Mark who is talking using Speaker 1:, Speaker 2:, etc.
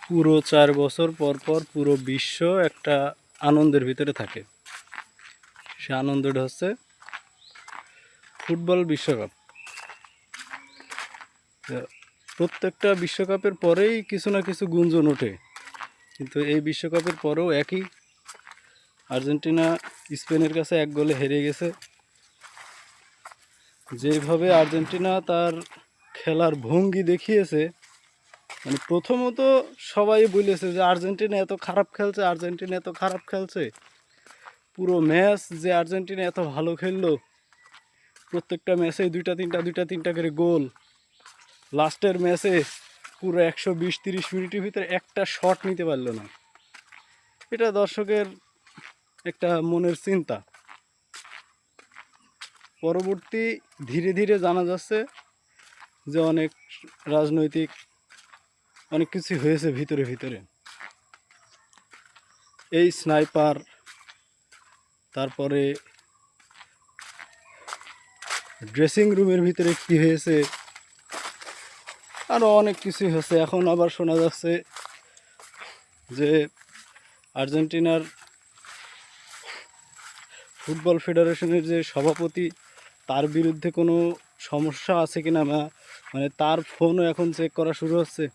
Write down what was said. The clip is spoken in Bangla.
Speaker 1: পুরো 4 বছর পর পর পুরো বিশ্ব একটা আনন্দের ভিতরে থাকে। সে আনন্দটা হচ্ছে ফুটবল বিশ্বকাপ। তো প্রত্যেকটা বিশ্বকাপের পরেই কিছু না কিছু গুঞ্জন ওঠে, কিন্তু এই বিশ্বকাপের পরেও একই। আর্জেন্টিনা স্পেনের কাছে 1 গোলে হেরে গেছে। যেভাবে আর্জেন্টিনা তার খেলার ভঙ্গি দেখিয়েছে, মানে প্রথমত সবাই বলেছে যে আর্জেন্টিনা এত খারাপ খেলছে, আর্জেন্টিনা এত খারাপ খেলছে। পুরো ম্যাচ যে আর্জেন্টিনা এত ভালো খেললো, প্রত্যেকটা ম্যাচে দুইটা তিনটা করে গোল। লাস্টের ম্যাচে পুরো 120-30 মিনিটের ভিতরে একটা শট নিতে পারলো না। এটা দর্শকের একটা মনের চিন্তা। পরবর্তী ধীরে ধীরে জানা যাচ্ছে যে অনেক রাজনৈতিক অনেক কিছু হয়েছে ভিতরে ভিতরে। এই স্নাইপার, তারপরে ড্রেসিং রুমের ভিতরে কি হয়েছে, আরও অনেক কিছু হয়েছে। এখন আবার শোনা যাচ্ছে যে আর্জেন্টিনার ফুটবল ফেডারেশনের যে সভাপতি, তার বিরুদ্ধে কোনো সমস্যা আছে কিনা, মানে তার ফোনও এখন চেক করা শুরু হচ্ছে।